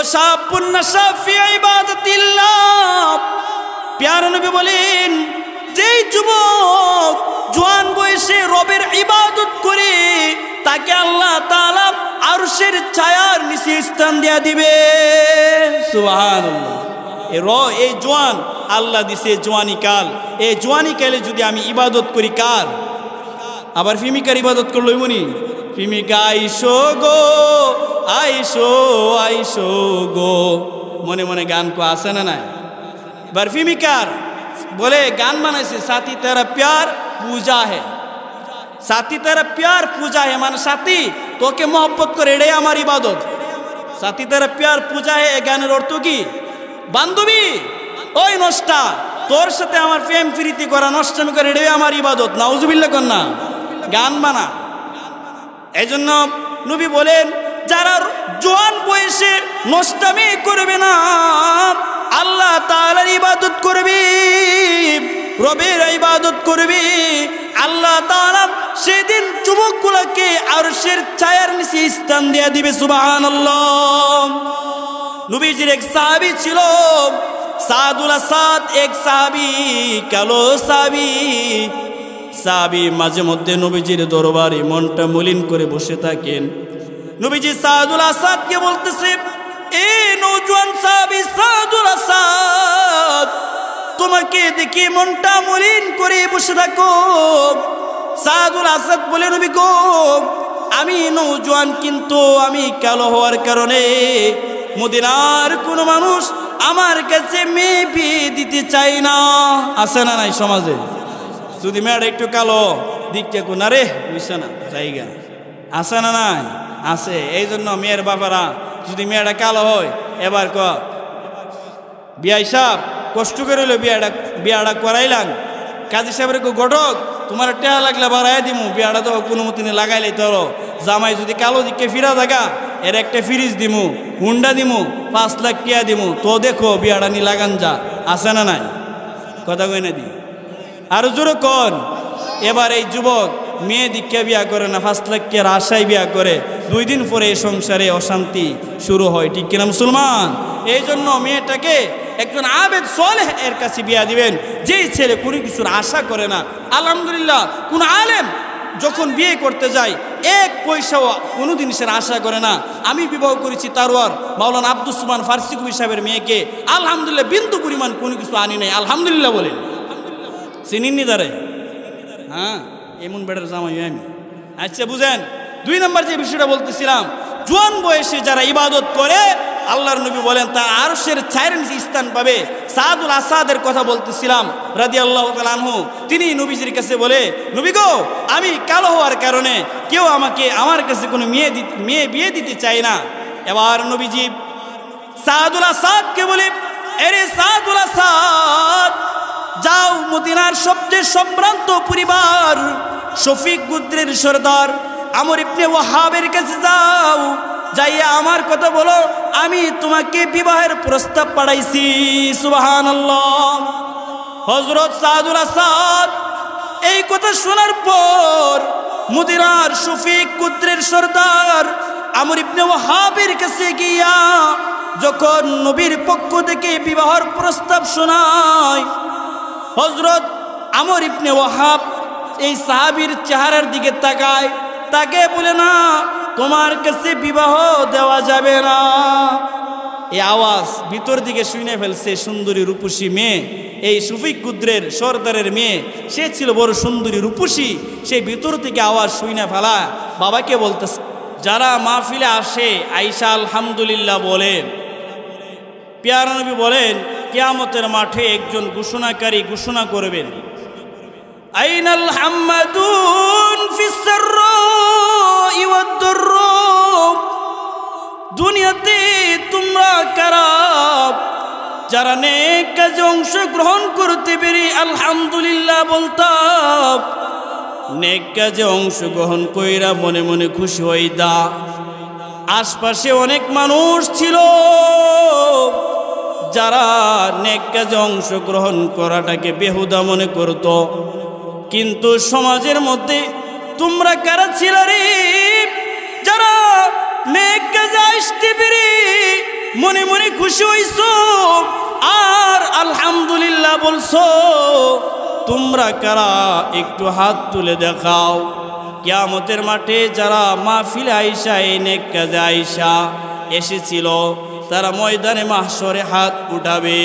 ওয়াশাবুন নাশা ফি ইবাদাতিল্লাহ। প্যারা নবী বলেন, যেই যুবক জওয়ান বয়সে রবের ইবাদত করে তাকে আল্লাহ তাআলা আরশের ছায়ার নিচে স্থান দেয়া দিবে। সুবহানাল্লাহ। এই জওয়ান আল্লাহ দিছে জওয়ানি কাল। এই জওয়ানি কালে যদি আমি ইবাদত করি কার? আবার ফিমিকার ইবাদত করলো এমনি, ফিমিকা আইসো গো আইসো আইসো গো, মনে মনে গান কো আসে না নাই? এবার ফিমিকার বলে গান বানাইছে, সাথী তেরা প্যার পূজা হে, সাথী তেরা প্যার পূজা হে, মানে সাথী তোকে মহব্বত করে এটাই আমার ইবাদত। সাথী তেরা প্যার পূজা হে, এ গানের অর্থ কি? বান্ধবী ওই নষ্টা, তোর সাথে আমার প্রেম প্রীতি করা, নষ্টামি করে এটাই আমার ইবাদত। নাউজুবিল্লাহ কন্যা গান বানা। এই জন্য নবী বলেন, যারা জওয়ান বয়সে নষ্টামি করবে না, আল্লাহ তাআলার ইবাদত করবে, রবের ইবাদত করবে, আল্লাহ তাআলা সেদিন যুবকগুলোকে আরশের ছায়ার নিচে স্থান দেয়া দিবে। সুবহানাল্লাহ। নবীজির এক সাহাবী ছিল সাদুল আসাদ, এক সাহাবী, কালো সাহাবী মাঝে মধ্যে নবীজির দরবারে মনটা মলিন করে বসে থাকেন। নবীজি সাদুল আসাদকে বলতেছে, এ নওজোয়ান সাহাবী সাদুল আসাদ, তোমাকে দেখি মনটা মলিন করে বসে থাকো। সাদুল আসাদ বলে, নবী গো, আমি নওজোয়ান, কিন্তু আমি কালো হওয়ার কারণে মদিনার কোনো মানুষ আমার কাছে মেয়ে বিয়ে দিতে চাই না। আছে না নাই সমাজে? যদি মেয়েটা একটু কালো দিকটা কোনা রে বুঝছে না জায়গা, আছে না নাই? আছে। এই জন্য মেয়ের বাবারা যদি মেয়েটা কালো হয়, এবার বিয়াই সাহেব কষ্ট করে হইলো বিয়াটা করাইলাম, কাজী সাহেবের ঘটক তোমার টেহা লাগলে বাড়াই দিমু, বিয়াটা তো কোনো মতিনে লাগাইলে তোর জামাই যদি কালো দিকে ফিরা থাকা, এর একটা ফ্রিজ দিমু, হুন্ডা দিমু, 5 লাখ টিয়া দিমু, তো দেখো বিয়াটা নি লাগান যা। আছে না নাই? কথা কই না দি আরো জোরে কন। এবার এই যুবক মেয়ে দীক্ষা বিয়া করে না, 5 লাখ টিয়ার আশায় বিয়া করে, 2 দিন পরে এই সংসারে অশান্তি শুরু হয়। ঠিক কিনা মুসলমান? এই জন্য মেয়েটাকে একজন আবেদ সালেহ এর কাছে বিয়া দিবেন, যেই ছেলে কোনো কিছুর আশা করে না। আলহামদুলিল্লাহ, কোন আলেম যখন বিয়ে করতে যায় 1 পয়সাও কোনো জিনিসের আশা করে না। আমি বিবাহ করেছি তারওয়ার মাওলানা আব্দুস সুবহান ফার্সি কবি সাহেবের মেয়েকে, আলহামদুলিল্লাহ বিন্দু পরিমাণ কোনো কিছু আনি নাই। আলহামদুলিল্লাহ বলেন, চিনিনি দাঁড়ে? হ্যাঁ, এমন বেটার জামাই আমি। আচ্ছা বুঝেন, 2 নম্বর যে বিষয়টা বলতেছিলাম, জওয়ান বয়সে যারা ইবাদত করে, আল্লাহর নবী বলেন তার আরশের ছায়ার নিচে স্থান পাবে। সাদুল আসাদের কথা বলতেছিলাম রাদিয়াল্লাহু তাআলা আনহু, তিনি নবীজির কাছে বলে, নবী গো, আমি কালো হওয়ার কারণে কেউ আমার কাছে কোনো মেয়ে বিয়ে দিতে চায় না। এবার নবীজি সাদুল আসাদকে বলে, আরে সাদুল আসাদ, যাও মদিনার সবচেয়ে সম্ভ্রান্ত পরিবার শফিক গোত্রের সরদার আমর ইবনে ওয়াহাবের কাছে যাও, যাইয়া আমার কথা বলো, আমি তোমাকে বিবাহের প্রস্তাব পাঠাইছি। সুবহানাল্লাহ। হযরত সাদুল আসাদ এই কথা শোনার পর মদিনার শফিক গোত্রের সরদার আমর ইবনে ওয়াহাবের কাছে গিয়া যখন নবীর পক্ষ থেকে বিবাহের প্রস্তাব শোনায়, হযরত আমর ইবনে ওয়াহাব এই সাহাবীর চেহারার দিকে তাকায়, তাকে বলে, না, তোমার কাছে বিবাহ দেওয়া যাবে না। এই আওয়াজ ভিতর দিকে শুনে ফেলছে সুন্দরী রূপসী মেয়ে, এই শফিক গোত্রের সরদারের মেয়ে, সে ছিল বড় সুন্দরী রূপসী। সেই ভিতর থেকে আওয়াজ শুনে ফেলা বাবাকে বলতেছে, যারা মাহফিলে আসে আয়েশা আলহামদুলিল্লাহ বলেন, প্যারা নবী বলেন, কিয়ামতের মাঠে একজন ঘোষণাকারী ঘোষণা করবেন, আইনাল হাম্মাদুন ফিস সাররাই ওয়াদ দুররা, দুনিয়াতে তোমরা কারা যারা নেক কাজে অংশগ্রহণ করতে পেরে আলহামদুলিল্লাহ বলতাম, নেক কাজে অংশগ্রহণ কইরা মনে মনে খুশি হইতা। আশপাশে অনেক মানুষ ছিল যারা নেক কাজে অংশগ্রহণ করাটাকে বেহুদা মনে করত, কিন্তু সমাজের মধ্যে তোমরা কারা ছিল রে যারা নেক কাজে আসতে পেরে মনে মনে খুশি হইছো আর আলহামদুলিল্লাহ বলছো? তোমরা কারা একটু হাত তুলে দেখাও। কিয়ামতের মাঠে যারা মাহফিলে আইসা এই নেক কাজে আইসা এসেছিল তারা ময়দানে মাহশরে হাত উঠাবে।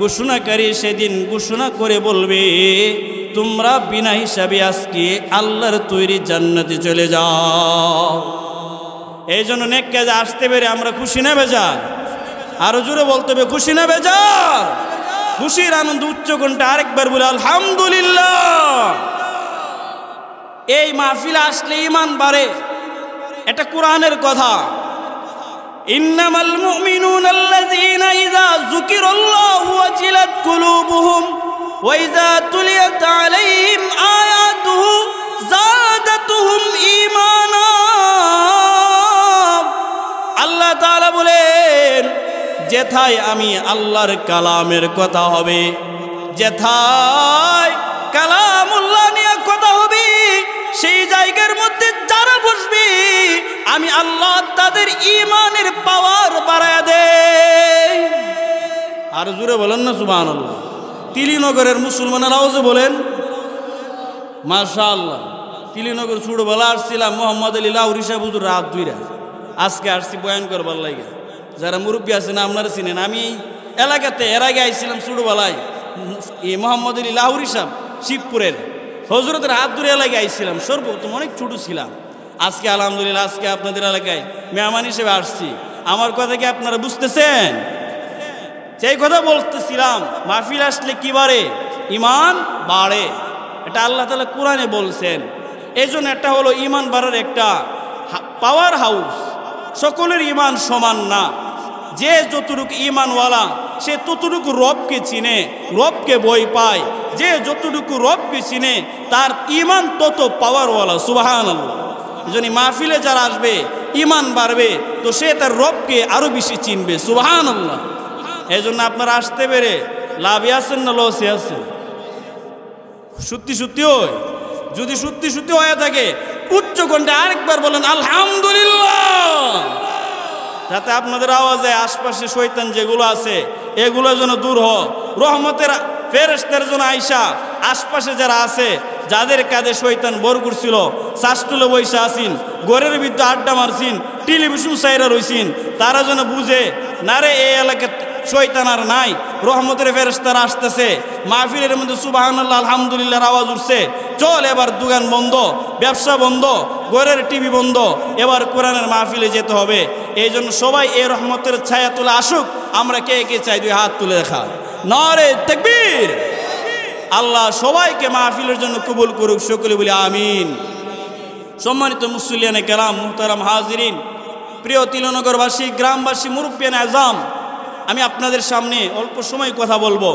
ঘোষণাকারী সেদিন ঘোষণা করে বলবে, তোমরা বিনা হিসাবে আজকে আল্লাহর তৈরি জান্নাতে চলে যাও। এই জন্য নেক কাজে আসতে পেরে আমরা খুশি না বেজার? আরো জোরে বলতে হবে, খুশি না বেজার? খুশির আনন্দ উচ্চ কণ্ঠে আরেকবার বলে আলহামদুলিল্লাহ। এই মাহফিলে আসলে ঈমান বাড়ে, এটা কোরআনের কথা। ইন্নামাল মুমিনুনা আল্লাযীনা ইযা যুকিরাল্লাহু ওয়াজিলাত কুলুবুহুম ওয়া ইযা তুলিয়াত আলাইহিম আয়াতুহু যাদাতুহুম ঈমানা। আল্লাহ তাআলা বলেন, যেথায় আমি আল্লাহর কালামের কথা হবে, যেথায় কালামুল্লাহ নিয়ে কথা হবে, সেই জায়গার মধ্যে যারা বসবে আমি আল্লাহ তাদের ঈমানের পাওয়ার বাড়ায় দেই। আর জোরে বলেন না সুবহানাল্লাহ। তিলিনগরের মুসলমানেরাও যে বলেন মাশাআল্লাহ। তিলিনগর ছোটবেলা আসছিলাম, মোহাম্মদ আলী লাউরি সাহেব হুজুর রাত 2টা, আজকে আসছি বয়ান করবার লাগে। যারা মুরব্বী আছেন আপনারা চিনেন, আমি এলাকাতে এর আগে আইছিলাম ছোটবেলায়, এই মোহাম্মদ আলী লাউরি সাহেব শিবপুরের হজরতের হাত ধরে এলাকায় আইছিলাম, সর্বপ্রথম অনেক ছোট ছিলাম। আজকে আলহামদুলিল্লাহ আজকে আপনাদের এলাকায় মেহমান হিসেবে আসছি। আমার কথা কি আপনারা বুঝতেছেন? সেই কথা বলতেছিলাম, মাহফিল আসলে কি বাড়ে? ঈমান বাড়ে। এটা আল্লাহ তাআলা কোরআনে বলছেন। এই জন্য এটা হলো ঈমান বাড়ার একটা পাওয়ার হাউস। সকলের ঈমান সমান না। যে যতটুকু ঈমানওয়ালা সে ততটুকু রবকে চিনে, রবকে ভয় পায়। যে যতটুকু রবকে চিনে তার ঈমান তত পাওয়ারওয়ালা। সুবহানাল্লাহ। এই জন্য মাহফিলে যারা আসবে ঈমান বাড়বে তো সে তার রবকে আরো বেশি চিনবে। সুবহানাল্লাহ। এই জন্য আপনারা আসতে পেরে লাভে আছেন না লসে আছেন? সত্যি সত্যি হয়? যদি সত্যি সত্যি হয়ে থাকে উচ্চ কণ্ঠে আরেকবার বলেন আলহামদুলিল্লাহ, যাতে আপনাদের আওয়াজে আশপাশে শয়তান যেগুলো আছে এগুলো যেন দূর হয়। রহমতের ফেরেশতার জন্য আইসা আশপাশে যারা আছে, যাদের কাঁধে শয়তান বর করছিল, শাস্তুলে বৈশা আসিন, ঘরের ভিতরে আড্ডা মারছিন, টেলিভিশন সাইরা রইছিন, তারা যেন বুঝে না রে এই এলাকার শয়তান আর নাই। রহমতের ফেরেশতারা আসতেছে, মাহফিলের মধ্যে সুবহানাল্লাহ আলহামদুলিল্লাহর আওয়াজ উঠছে। চল এবার দোকান বন্ধ, ব্যবসা বন্ধ, ঘরের টিভি বন্ধ, এবার কোরআনের মাহফিলে যেতে হবে। এই জন্য সবাই এই রহমতের ছায়া তুলে আসুক। আমরা কে কে চাই? 2 হাত তুলে দেখা। নারে তাকবীর। আল্লাহ সবাইকে মাহফিলের জন্য কবুল করুক, সকলে বলি আমিন। সম্মানিত মুসল্লিয়ানে কেরাম, মুহতারাম হাজিরিন, প্রিয় তিলনগরবাসী, গ্রামবাসী, মুরব্বিয়ানে আজম, আমি আপনাদের সামনে অল্প সময় কথা বলবো।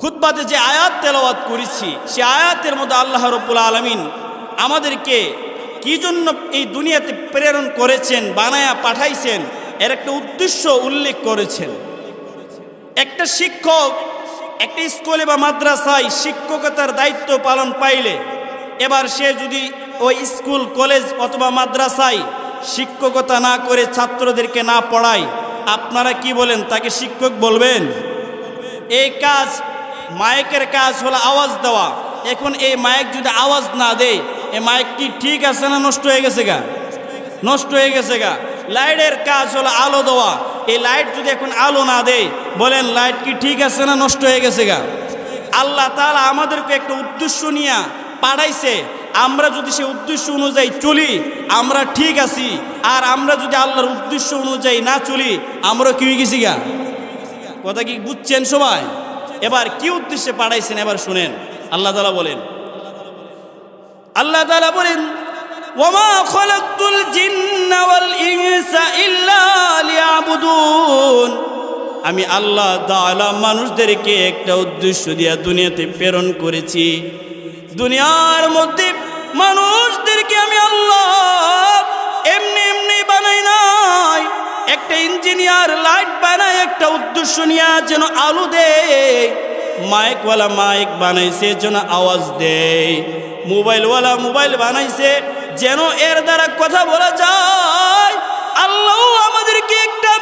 খুতবাতে যে আয়াত তেলাওয়াত করেছি সে আয়াতের মধ্যে আল্লাহ রাব্বুল আলামিন আমাদেরকে কি জন্য এই দুনিয়াতে প্রেরণ করেছেন, বানায়া পাঠাইছেন, এর একটা উদ্দেশ্য উল্লেখ করেছেন। একটা শিক্ষক একটা স্কুলে বা মাদ্রাসায় শিক্ষকতার দায়িত্ব পালন পাইলে, এবার সে যদি ওই স্কুল কলেজ অথবা মাদ্রাসায় শিক্ষকতা না করে ছাত্রদেরকে না পড়ায়, আপনারা কি বলেন? তাকে শিক্ষক বলবেন? এই কাজ, মাইকের কাজ হলো আওয়াজ দেওয়া। এখন এই মাইক যদি আওয়াজ না দেয়, এই মাইক কি ঠিক আছে না নষ্ট হয়ে গেছে গা? নষ্ট হয়ে গেছে গা। লাইটের কাজ হলো আলো দেওয়া। এই লাইট যদি এখন আলো না দেয়, বলেন লাইট কি ঠিক আছে না নষ্ট হয়ে গেছে গা? আল্লাহ তাআলা আমাদেরকে একটা উদ্দেশ্য নিয়ে পাঠাইছে। আমরা যদি সেই উদ্দেশ্য অনুযায়ী চলি আমরা ঠিক আছি, আর আমরা যদি আল্লাহর উদ্দেশ্য অনুযায়ী না চলি আমরা কি হয়ে গেছি গা? কথা কি বুঝছেন সবাই? এবার কি উদ্দেশ্যে পাঠাইছেন এবার শুনেন। আল্লাহ তাআলা বলেন, আল্লাহ তাআলা বলেন, ওয়ামা খালাকতুল জিন্না ওয়াল ইনসা ইল্লা লিয়াবুদুন। আমি আল্লাহ তাআলা মানুষদেরকে একটা উদ্দেশ্য দিয়ে দুনিয়াতে প্রেরণ করেছি। দুনিয়ার মধ্যে মানুষদেরকে আমি আল্লাহ এমনি এমনি বানাই নাই। একটা ইঞ্জিনিয়ার লাইট বানায় একটা উদ্দেশ্য নিয়ে যেন আলো দেয়, মাইকওয়ালা মাইক বানাইছে যেন আওয়াজ দেয়, মোবাইলওয়ালা মোবাইল বানাইছে যেন এর দ্বারা কথা বলা যায়। আল্লাহ আমাদেরকে একটা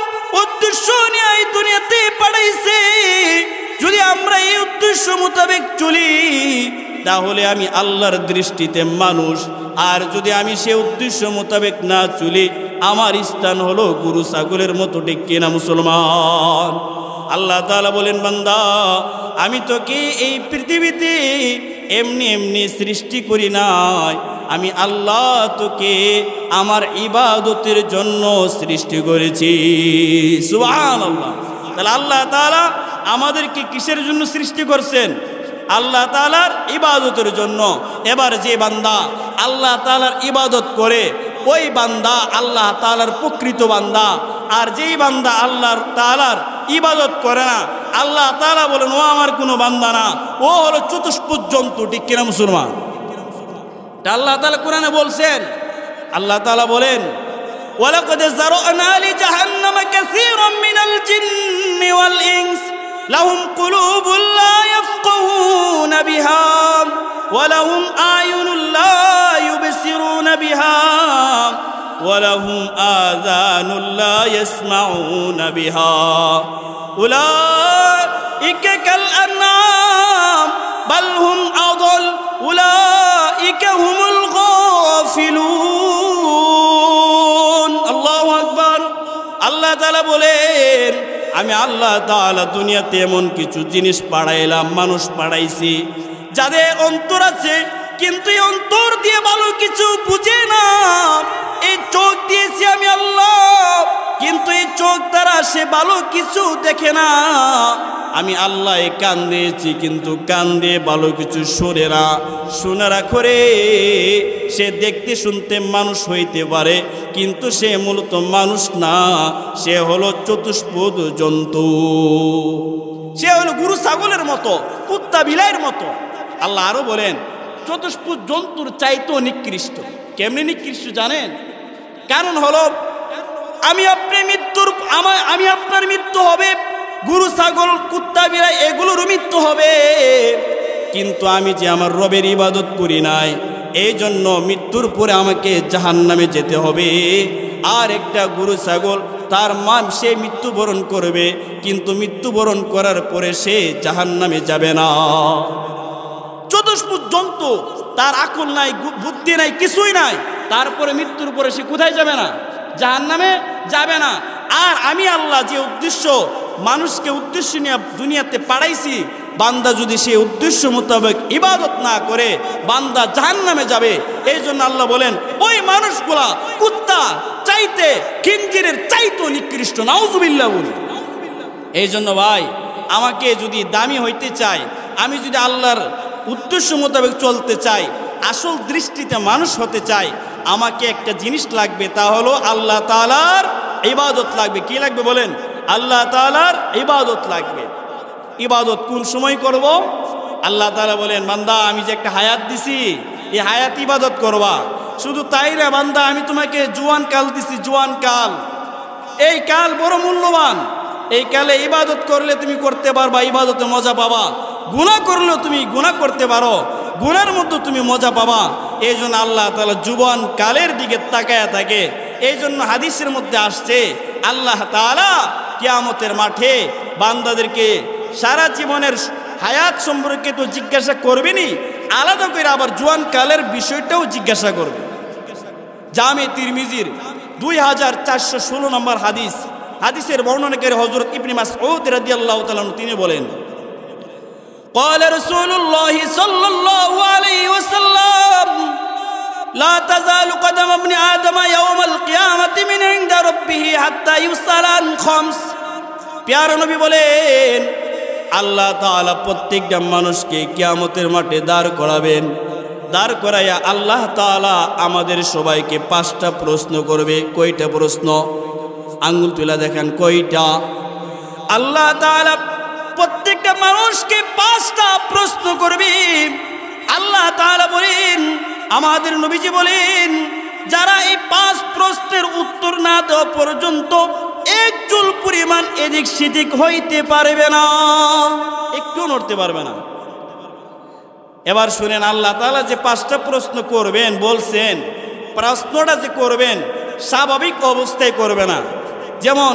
উদ্দেশ্য মোতাবেক চলি তাহলে আমি আল্লাহর দৃষ্টিতে মানুষ, আর যদি আমি সে উদ্দেশ্য মোতাবেক না চলি আমার স্থান হলো গরু ছাগলের মতো। ঠিক কিনা মুসলমান? আল্লাহ তাআলা বলেন, বান্দা আমি তোকে এই পৃথিবীতে এমনি এমনি সৃষ্টি করি নাই, আমি আল্লাহ তোকে আমার ইবাদতের জন্য সৃষ্টি করেছি। সুবহানাল্লাহ। তাহলে আল্লাহ তাআলা আমাদেরকে কিসের জন্য সৃষ্টি করছেন? আল্লাহ তাআলার ইবাদতের জন্য। এবার যে বান্দা আল্লাহ তাআলার ইবাদত করে ওই বান্দা আল্লাহ তাআলার প্রকৃত বান্দা, আর যেই বান্দা আল্লাহ তাআলার ইবাদত করে না আল্লাহ তাআলা বলেন ও আমার কোনো বান্দা না, ও হলো চতুষ্পদ জন্তু। ঠিক কিনা মুসলমান? আল্লাহ তাআলা কোরআনে বলছেন, আল্লাহ তাআলা বলেন ওয়ালাকাদ যারানা লি জাহান্নামা কাসীরাম মিনাল জিন্নি ওয়াল ইনস লাহুম কুলুবুন লা ইয়াফকাহুনা বিহা ওয়া লাহুম আয়ুনুন লা ইউবসিরুনা বিহা ওয়া লাহুম আযানুন লা ইয়াসমাউনা বিহা উলাইকা কাল আনআম বাল হুম আযাল উলাইকা হুমুল গাফিলুন। আল্লাহু আকবার। আল্লাহ তাআলা বলেন আমি আল্লাহ তাআলা দুনিয়াতে এমন কিছু জিনিস পাঠাইলাম, মানুষ পাঠাইছি যাদের অন্তর আছে কিন্তু এই অন্তর দিয়ে ভালো কিছু বুঝে না। এই চোখ দিয়েছি আমি আল্লাহ, কিন্তু এই চোখ দ্বারা সে ভালো কিছু দেখে না। আমি আল্লাহ এই কান দিয়েছি কিন্তু কান দিয়ে ভালো কিছু শোনে না। শোনারা করে সে দেখতে শুনতে মানুষ হইতে পারে কিন্তু সে মূলত মানুষ না, সে হলো চতুষ্পদ জন্তু, সে হলো গরু ছাগলের মতো, কুত্তা বিলাইয়ের মতো। আল্লাহ আরো বলেন চতুষ্পদ জন্তুর চাইতেও নিকৃষ্ট। কেমনি নিকৃষ্ট জানেন? কারণ হলো আমি আপনার মৃত্যু হবে, গরু ছাগল কুত্তা বিড়াল এগুলোর মৃত্যু হবে, কিন্তু আমি যে আমার রবের ইবাদত করি নাই এই জন্য মৃত্যুর পরে আমাকে জাহান্নামে যেতে হবে। আর একটা গরু ছাগল তার সে মৃত্যুবরণ করবে কিন্তু মৃত্যুবরণ করার পরে সে জাহান্নামে যাবে না। চতুষ্পদ জন্তু, তার আকল নাই, বুদ্ধি নাই, কিছুই নাই, তারপরে মৃত্যুর পরে সে কোথায় যাবে না? জাহান্নামে যাবে না। আর আমি আল্লাহ যে উদ্দেশ্য মানুষকে উদ্দেশ্য নিয়ে দুনিয়াতে পাঠাইছি, বান্দা যদি সে উদ্দেশ্য মোতাবেক ইবাদত না করে বান্দা জাহান্নামে যাবে। এই জন্য আল্লাহ বলেন ওই মানুষগুলা কুত্তা চাইতে, খিনজিরের চাইতে নিকৃষ্ট। নাউজুবিল্লাহ বলি। এই জন্য ভাই আমাকে যদি দামি হইতে চাই, আমি যদি আল্লাহর উদ্দেশ্য মোতাবেক চলতে চাই, আসল দৃষ্টিতে মানুষ হতে চাই, আমাকে একটা জিনিস লাগবে, তা হলো আল্লাহ তাআলার ইবাদত লাগবে। কি লাগবে বলেন? আল্লাহ তাআলার ইবাদত লাগবে। ইবাদত কোন সময় করব? আল্লাহ তাআলা বলেন বান্দা আমি যে একটা হায়াত দিছি এই হায়াত ইবাদত করবা। শুধু তাই না বান্দা, আমি তোমাকে জোয়ান কাল দিছি, জোয়ান কাল। এই কাল বড় মূল্যবান। এই কালে ইবাদত করলে তুমি করতে পারবা, ইবাদতে মজা পাবা। গুনাহ করলেও তুমি গুনাহ করতে পারো, গুনার মধ্যে তুমি মজা পাবা। এই জন্য আল্লাহ তাআলা জুবান কালের দিকে তাকায়া থাকে। এই জন্য হাদিসের মধ্যে আসছে আল্লাহ তাআলা কিয়ামতের মাঠে বান্দাদেরকে সারা জীবনের হায়াত সম্পর্কে তো জিজ্ঞাসা করবেনি, আলাদা করে আবার জোয়ান কালের বিষয়টাও জিজ্ঞাসা করবে। জামে তিরমিজির 2416 নম্বর হাদিস, হাদিসের বর্ণনাকারী হযরত ইবনে মাসউদ রাদিয়াল্লাহু তাআলা তিনি বলেন قال رسول الله صلى الله عليه وسلم لا تزال قدم ابن آدم يوم القيامة من عند ربه حتى يسأل عن خمس। প্যারা নবী বলেন আল্লাহ তাআলা প্রত্যেকটা মানুষকে কিয়ামতের মাঠে দাঁড় করাবেন। দাঁড় করাইয়া আল্লাহ তাআলা আমাদের সবাইকে 5টা প্রশ্ন করবে। কয়টা প্রশ্ন? আঙ্গুল তুলে দেখেন কয়টা? আল্লাহ তাআলা প্রত্যেকটা মানুষকে 5টা প্রশ্ন করবে। আল্লাহ তাআলা বলেন, আমাদের নবীজি বলেন যারা এই 5 প্রশ্নের উত্তর না দেওয়া পর্যন্ত এক চুল পরিমাণ এদিক সেদিক হইতে পারবে না, একটু নড়তে পারবে না। এবার শুনেন আল্লাহ তাআলা যে 5টা প্রশ্ন করবেন বলছেন, প্রশ্নটা যে করবেন স্বাভাবিক অবস্থায় করবে না। যেমন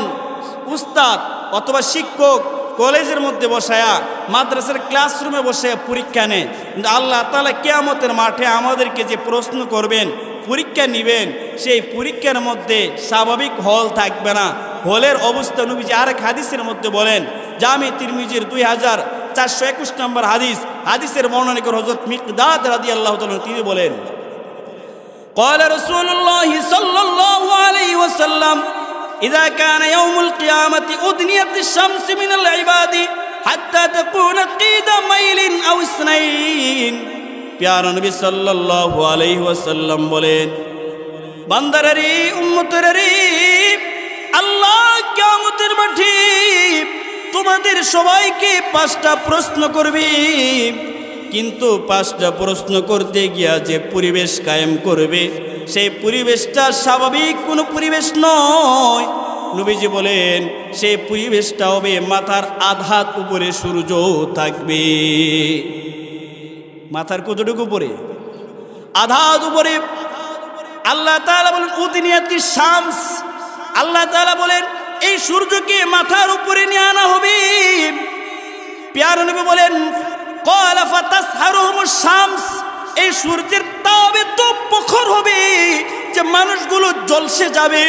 উস্তাদ অথবা শিক্ষক কলেজের মধ্যে বসায়া মাদ্রাসার ক্লাসরুমে বসে পরীক্ষা নেয়, কিন্তু আল্লাহ তাআলা কিয়ামতের মাঠে আমাদেরকে যে প্রশ্ন করবেন, পরীক্ষা নেবেন, সেই পরীক্ষার মধ্যে স্বাভাবিক হল থাকবে না। হলের অবস্থা নবীজি আরেক হাদিসের মধ্যে বলেন, জামি তিরমিজির 2421 নম্বর হাদিসের বর্ণনা করে হযরত মিকদাদ রাদিয়াল্লাহু তাআলা তিনি বলেন, قال رسول الله صلى الله عليه وسلم إذا كان يوم القيامة أدنيت الشمس من العباد حتى تكون قيد ميل أو اثنين। প্যারা নবী সাল্লাল্লাহু আলাইহি ওয়াসাল্লাম বলেন, বান্দারেরি উম্মতেরি, আল্লাহ কিয়ামতের মাঠে তোমাদের সবাইকে 5টা প্রশ্ন করবে, কিন্তু 5টা প্রশ্ন করতে গিয়া যে পরিবেশ কায়েম করবে সেই পরিবেশটা স্বাভাবিক কোনো পরিবেশ নয়। নবীজি বলেন সেই পরিবেশটা হবে মাথার আধাত উপরে সূর্য থাকবে। মাথার কতটুকু উপরে? আধাত উপরে। আল্লাহ তাআলা বলেন উদনিয়াতি শামস, আল্লাহ তাআলা বলেন এই সূর্যকে মাথার উপরে নিয়ে আনা হবে। প্যারা নবী বলেন ক্বালা ফাতাসহারুহুমুশ শামস, এই সূর্যের তাপ এত প্রখর হবে যে মানুষগুলো জলসে যাবে।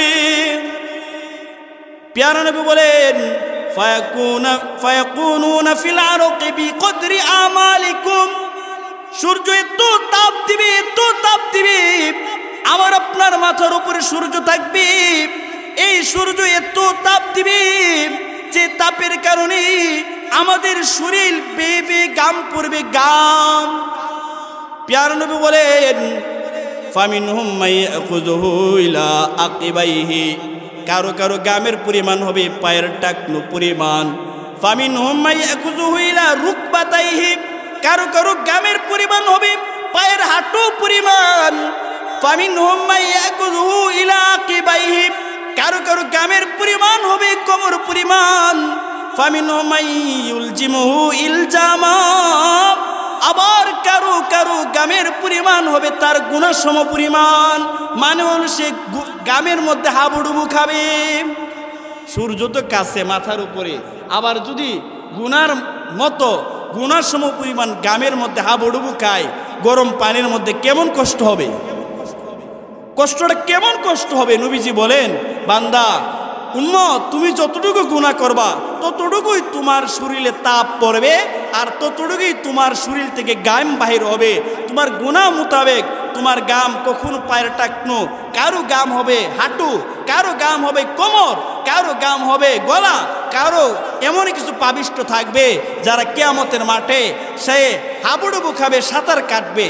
প্যারা নবী বলেন ফায়াকুনুনা ফিল আরকি বিকদরি আমালিকুম, সূর্য এত তাপ দিবে, এত তাপ দিবে, আমার আপনার মাথার উপরে সূর্য থাকবে, এই সূর্য এত তাপ দিবে যে তাপের কারণে আমাদের শরীর বেয়ে বেয়ে গাম পড়বে, গাম। প্যারা নবী বলেন ফামিনহুম মাইয়াখুযুহু ইলা আকিবাইহি, কারো কারো গামের পরিমাণ হবে পায়ের টাকনু পরিমাণ। ফামিনহুম মাইয়াখুযুহু ইলা রুকবাতাইহি, কারো কারো গামের পরিমাণ হবে পায়ের হাঁটু পরিমাণ। ফামিনহুম মাইয়াখুযুহু ইলা আকিবাইহি, কারো কারো গামের পরিমাণ হবে কোমর পরিমাণ। ফামিনহুম মাইয়ুলজিমুহু ইলজামা, আবার কারো কারো গামের পরিমাণ হবে তার গুনাহ সম পরিমাণ, মানে হলো সে গামের মধ্যে হাবুডুবু খাবে। সূর্য তো কাছে মাথার উপরে, আবার যদি গুনার মতো গুনার সম পরিমাণ গামের মধ্যে হাবুডুবু খায়, গরম পানির মধ্যে কেমন কষ্ট হবে, কষ্টটা কেমন কষ্ট হবে। নবীজি বলেন বান্দা উম্মত তুমি যতটুকু গুনাহ করবা ততটুকুই তোমার শরীরে তাপ পড়বে, আর ততটুকুই তোমার শরীর থেকে গাম বাহির হবে। তোমার গুনাহ মোতাবেক তোমার গাম কখনো পায়ের টাকনো, কারো গাম হবে হাঁটু, কারো গাম হবে কোমর, কারো গাম হবে গলা, কারো এমন কিছু পাবিষ্ট থাকবে যারা কিয়ামতের মাঠে সে হাবুডুবু খাবে, সাঁতার কাটবে।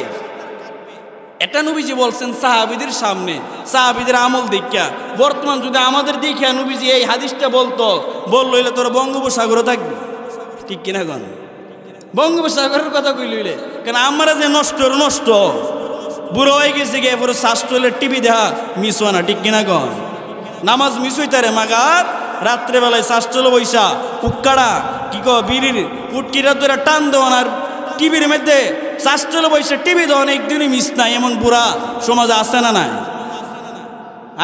এটা নবীজি বলছেন সাহাবীদের সামনে, সাহাবীদের আমল দেখা। বর্তমান যদি আমাদের দেখা নবীজি এই হাদিসটা বলতো, বলল হইলে তোর বঙ্গোপসাগরে থাকবি, ঠিক কিনা গণ? বঙ্গোপসাগরের কথা কইলে কেন আমরা যে নষ্ট বুড়ো হয়ে গেছে গিয়ে পরে শাস্ত্রের টিভি দেখা মিস হয় না, ঠিক কিনা গণ? নামাজ মিস হইতারে মাগার রাত্রেবেলায় শাস্ত্র বৈশা উক্কাড়া কি কো বিড়ির পুটকিরা ধরে টান দেওয়ান, আর টিভির মধ্যে শাস্ত্র বৈশা টিভি দেওয়ান একদিনই মিস নাই, এমন বুড়া সমাজে আসে না নাই?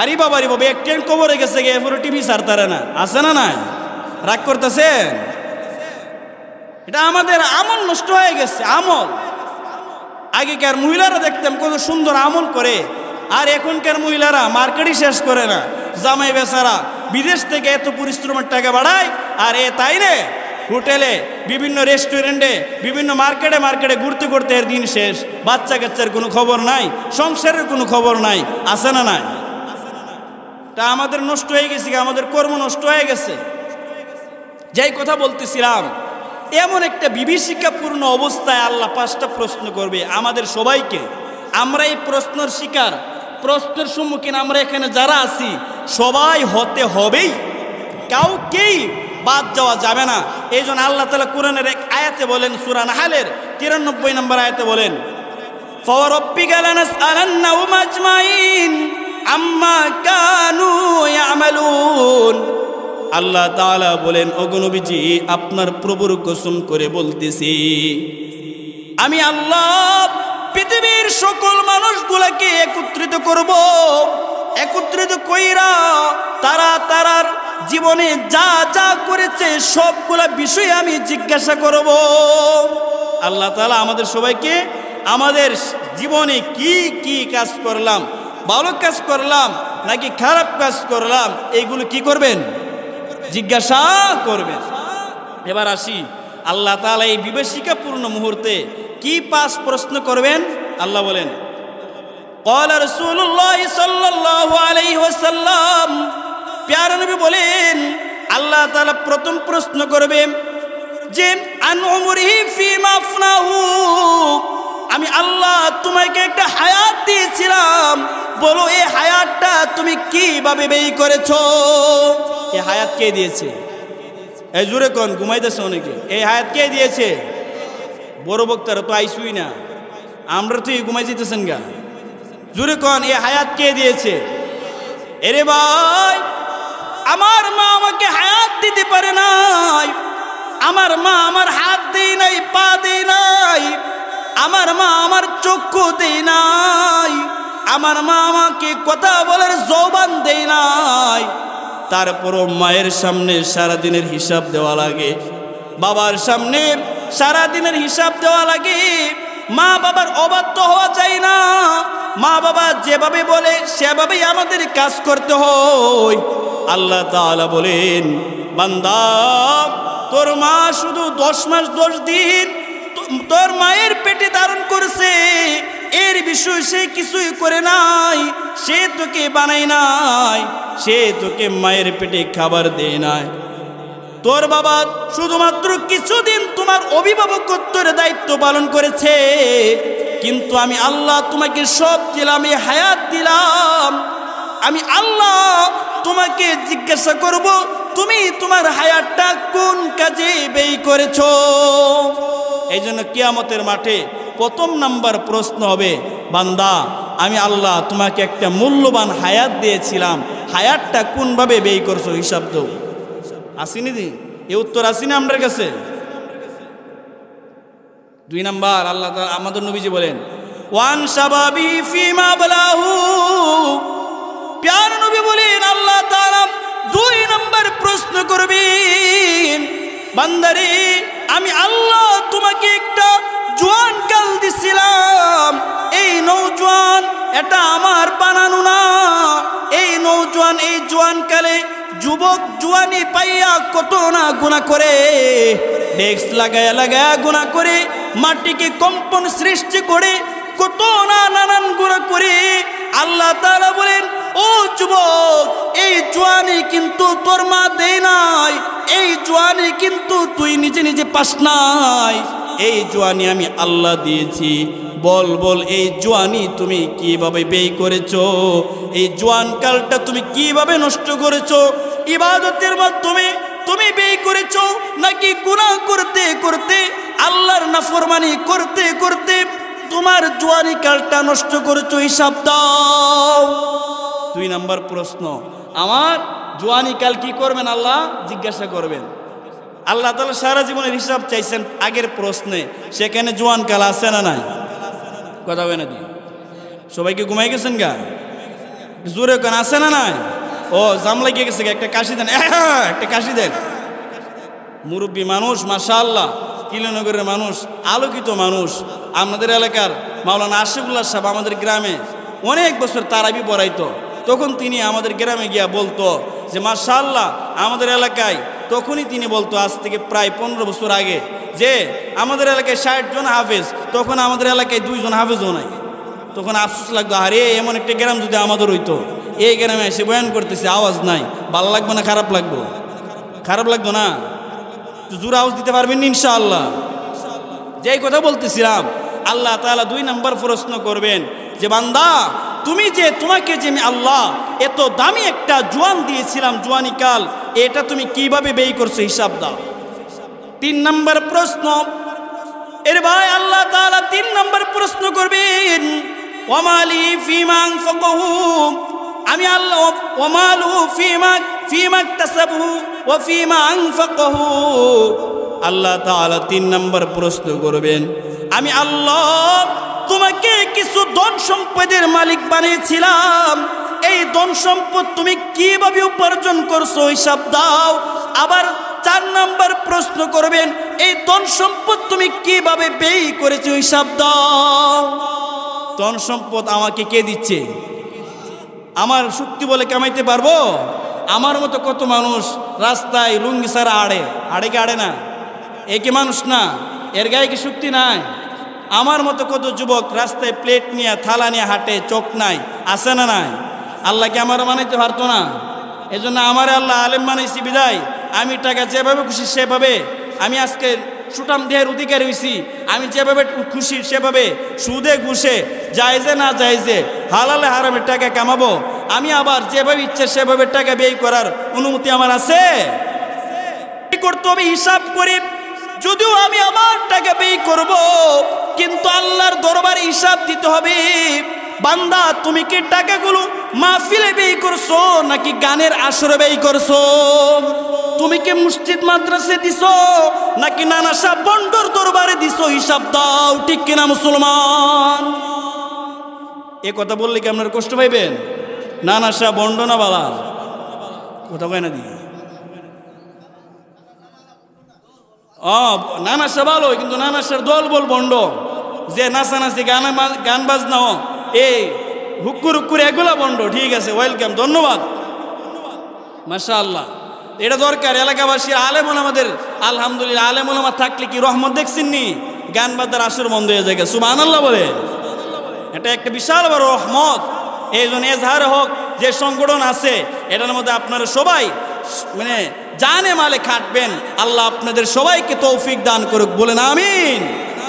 আরে বাবা রে বাবা, একটু কবরে গেছে গিয়ে পুরো টিভি ছাড়তারে না, আসে না নাই? রাগ করতেছেন? এটা আমাদের আমল নষ্ট হয়ে গেছে। আমল আগেকার মহিলারা দেখতাম কত সুন্দর আমল করে, আর এখনকার মহিলারা মার্কেটই শেষ করে না। জামাই বেচারা বিদেশ থেকে এত পরিশ্রমের টাকা বাড়ায়, আর তাই রে হোটেলে বিভিন্ন রেস্টুরেন্টে বিভিন্ন মার্কেটে ঘুরতে ঘুরতে এর দিন শেষ। বাচ্চা কাচ্চার কোনো খবর নাই, সংসারের কোনো খবর নাই, আসে না নাই? তা আমাদের নষ্ট হয়ে গেছে, আমাদের কর্ম নষ্ট হয়ে গেছে। যেই কথা বলতেছিলাম, এমন একটা বিভীষিকাপূর্ণ অবস্থায় আল্লাহ 5টা প্রশ্ন করবে আমাদের সবাইকে। আমরা এই প্রশ্নের শিকার, প্রশ্নের সম্মুখীন আমরা এখানে যারা আছি সবাই হতে হবেই, কাউকেই বাদ যাওয়া যাবে না। এই জন্য আল্লাহ তাআলা কোরআনের এক আয়াতে বলেন, সূরা নাহলের 93 নম্বর আয়াতে বলেন, ফাওয়ারাব্বিকা লানাসআলান্নাহুম আজমাইন আম্মা কানু ইয়ামালুন। আল্লাহ তাআলা বলেন, ওগো নবীজি আপনার প্রভুর কসম করে বলতেছি, আমি আল্লাহ পৃথিবীর সকল মানুষগুলোকে একত্রিত করব, একত্রিত কইরা তারার জীবনে যা যা করেছে সবগুলা বিষয় আমি জিজ্ঞাসা করব। আল্লাহ তাআলা আমাদের সবাইকে আমাদের জীবনে কি কি কাজ করলাম, ভালো কাজ করলাম নাকি খারাপ কাজ করলাম, এইগুলো কি করবেন? জিজ্ঞাসা করবেন। এবার আসি, আল্লাহ তাআলা এই বিভীষিকাপূর্ণ মুহূর্তে কি 5 প্রশ্ন করবেন? আল্লাহ বলেন, ক্বালা রাসূলুল্লাহ সাল্লাল্লাহু আলাইহি ওয়াসাল্লাম, প্যারা নবী বলেন আল্লাহ তাআলা প্রথম প্রশ্ন করবেন যে আন উমরিহি ফিমা আফনাহু, আমি আল্লাহ তোমাকে একটা হায়াত দিয়েছিলাম, বলো এই হায়াতটা তুমি কিভাবে ব্যয় করেছো? এই হায়াত কে দিয়েছে? এই জোরে কোন ঘুমাইতেছে অনেকে। এই হায়াত কে দিয়েছে? বড় বক্তারা তো আইসুই না, আমরা তো ঘুমাই যেতেছেন গা। জোরে কোন এই হায়াত কে দিয়েছে? এরে ভাই, আমার মা আমাকে হায়াত দিতে পারে নাই, আমার মা আমার হাত দেয় নাই, পা দেয় নাই, আমার মা আমার চক্ষু দেয় নাই, আমার মা আমাকে কথা বলার জবান দেয় নাই। তারপরও মায়ের সামনে সারাদিনের হিসাব দেওয়া লাগে, বাবার সামনে সারাদিনের হিসাব দেওয়া লাগে। মা বাবার অবাধ্য হওয়া যায় না, মা বাবা যেভাবে বলে সেভাবেই আমাদের কাজ করতে হয়। আল্লাহ তাআলা বলেন, বান্দা তোর মা শুধু 10 মাস 10 দিন তোর মায়ের পেটে ধারণ করেছে, এর বিষয় সে কিছুই করে নাই, সে তোকে বানায় নাই, সে তোকে মায়ের পেটে খাবার দেয় নাই। তোর বাবা শুধুমাত্র কিছুদিন তোমার অভিভাবকত্বের দায়িত্ব পালন করেছে, কিন্তু আমি আল্লাহ তোমাকে সব দিলাম, এই হায়াত দিলাম। আমি আল্লাহ তোমাকে জিজ্ঞাসা করব, তুমি তোমার হায়াতটা কোন কাজে ব্যয় করেছো? এই জন্য কিয়ামতের মাঠে প্রথম নাম্বার প্রশ্ন হবে, বান্দা আমি আল্লাহ তোমাকে একটা মূল্যবান হায়াত দিয়েছিলাম, হায়াতটা কোনভাবে ব্যয় করছো? হিসাব দাও। আসিনি দি এই উত্তর আসিনি আমাদের কাছে? 2 নাম্বার, আল্লাহ তাআলা আমাদের নবীজি বলেন, ওয়ান শাবাবি ফিমা বালাহু, প্যারা নবী বলেন আল্লাহ তাআলা 2 নাম্বার প্রশ্ন করবেন, বান্দারে আমি আল্লাহ তোমাকে একটা জোয়ান কাল দিছিলাম, এই নওজোয়ান এটা আমার বানানো না, এই নওজোয়ান এই জোয়ান কালে যুবক জোয়ানি পাইয়া কত না গুনাহ করে, ডেস্ক লাগায়া লাগায়া গুনাহ করে, মাটিকে কম্পন সৃষ্টি করে, কত না নানান গুনাহ করে। আল্লাহ তাআলা বলেন, ও যুবক, এই জোয়ানি কিন্তু তোর মা দেয় নাই, এই জোয়ানি কিন্তু তুই নিজে নিজে পাস নাই, এই জোয়ানি আমি আল্লাহ দিয়েছি। বল বল এই জোয়ানি তুমি কিভাবে ব্যয় করেছো? এই জোয়ান কালটা তুমি কিভাবে নষ্ট করেছো? ইবাদতের মাধ্যমে তুমি ব্যয় করেছো, নাকি গুনাহ করতে করতে, আল্লাহর নাফরমানি করতে করতে তোমার জোয়ানি কালটা নষ্ট করেছো? হিসাব দাও। 2 নাম্বার প্রশ্ন, আমার জোয়ানি কাল কি করবেন? আল্লাহ জিজ্ঞাসা করবেন। আল্লাহ তাআলা সারা জীবনের হিসাব চাইছেন আগের প্রশ্নে, সেখানে জোয়ান কাল আছে না নাই? কথা বলে না দি সবাইকে ঘুমাই গেছেন গা? জোরে কেন আছে না নাই? ও জাম লাগিয়ে গেছে, একটা কাশি দেন, একটা কাশি দেন। মুরব্বী মানুষ, মাশাআল্লাহ, কিলোনগরের মানুষ, আলোকিত মানুষ। আমাদের এলাকার মাওলানা আশিকুল্লাহ সাহেব আমাদের গ্রামে অনেক বছর তারাবি পড়াইতো। তখন তিনি আমাদের গ্রামে গিয়া বলতো যে মাশাআল্লাহ আমাদের এলাকায়, তখনই তিনি বলতো আজ থেকে প্রায় 15 বছর আগে, যে আমাদের এলাকায় 60 জন হাফেজ, তখন আমাদের এলাকায় 2 জন হাফেজও নাই। তখন আফসোস লাগতো, আরে এমন একটা গ্রাম যদি আমাদের হইতো, এই গ্রামে এসে বয়ান করতেছে, আওয়াজ নাই, ভালো লাগবে না খারাপ লাগবো? খারাপ লাগতো না? তো জোর আওয়াজ দিতে পারবেন ইনশাআল্লাহ। যেই কথা বলতেছিলাম, আল্লাহ তাআলা 2 নাম্বার প্রশ্ন করবেন যে বান্দা তুমি যে, তোমাকে যে আমি আল্লাহ এত দামি একটা জোয়ান দিয়েছিলাম, জোয়ানি কাল, এটা তুমি কিভাবে ব্যয় করছো? হিসাব দাও। 3 নাম্বার প্রশ্ন, এর ভাই আল্লাহ তাআলা 3 নাম্বার প্রশ্ন করবেন, ওয়ামালি ফিমা আনফাকাহু, আমি আল্লাহ ওয়ামালু ফিমা ইকতাসাবহু ওয়া ফিমা আনফাকাহু। আল্লাহ তাআলা 3 নাম্বার প্রশ্ন করবেন, আমি আল্লাহ তোমাকে কিছু ধন সম্পদের মালিক বানিয়েছিলাম, এই ধন সম্পদ তুমি কিভাবে উপার্জন করছো হিসাব দাও। আবার 4 নাম্বার প্রশ্ন করবেন, এই ধন সম্পদ তুমি কিভাবে ব্যয় করেছো হিসাব দাও। ধন সম্পদ আমাকে কে দিচ্ছে? আমার শক্তি বলে কামাইতে পারবো? আমার মতো কত মানুষ রাস্তায় লুঙ্গি ছাড়া আড়ে কি আড়ে না? এ কি মানুষ না? এর গায়ে কি শক্তি নাই? আমার মতো কত যুবক রাস্তায় প্লেট নিয়ে থালা নিয়ে হাঁটে, চোখ নাই, আছে না নাই? আল্লাহকে আমার বানাইতে পারতো না? এজন্য আমার আল্লাহ আলেম বানাইছি বিদায় আমি টাকা যেভাবে খুশি সেভাবে, আমি আজকে সুটাম দেহের অধিকারী হয়েছি, আমি যেভাবে খুশি সেভাবে সুদে ঘুষে জায়েজে না জায়েজে হালালে হারামে টাকা কামাবো। আমি আবার যেভাবে ইচ্ছে সেভাবে টাকা ব্যয় করার অনুমতি আমার আছে? কি করতে হবে হিসাব করি। যদিও আমি আমার টাকা ব্যয় করব, কিন্তু আল্লাহর দরবারে হিসাব দিতে হবে। বান্দা তুমি কি টাকাগুলো মাহফিলে ব্যয় করছো নাকি গানের আসরে ব্যয় করছো? তুমি কি মসজিদ মাদ্রাসে দিছো নাকি নানা সাহেব বন্ডর দরবারে দিছো? হিসাব দাও, ঠিক কিনা মুসলমান? এ কথা বললে কি আপনার কষ্ট পাইবেন? নানা সাহেব বন্ড না বালা কথা কয় না দিয়ে নানা সাহেব ভালো, কিন্তু নানা সাহেব দল বল বন্ড, যে নাচানাচি গান বাজনা এই হুক্কুর হুক্কুর এগুলা বন্ড। ঠিক আছে, ওয়েলকাম, ধন্যবাদ, মাশাআল্লাহ। এটা দরকার। এলাকাবাসীর আলেম ওলামাদের আলহামদুলিল্লাহ, আলেম ওলামা থাকলে কি রহমত দেখছেননি? গান বাজার আসর বন্ধ হয়ে যায়, সুবহানাল্লাহ বলে। এটা একটা বিশাল বড় রহমত। এই জন্য এজাহার হোক যে সংগঠন আছে, এটার মধ্যে আপনারা সবাই মানে জানে মালে খাটবেন। আল্লাহ আপনাদের সবাইকে তৌফিক দান করুক, বলেন আমিন।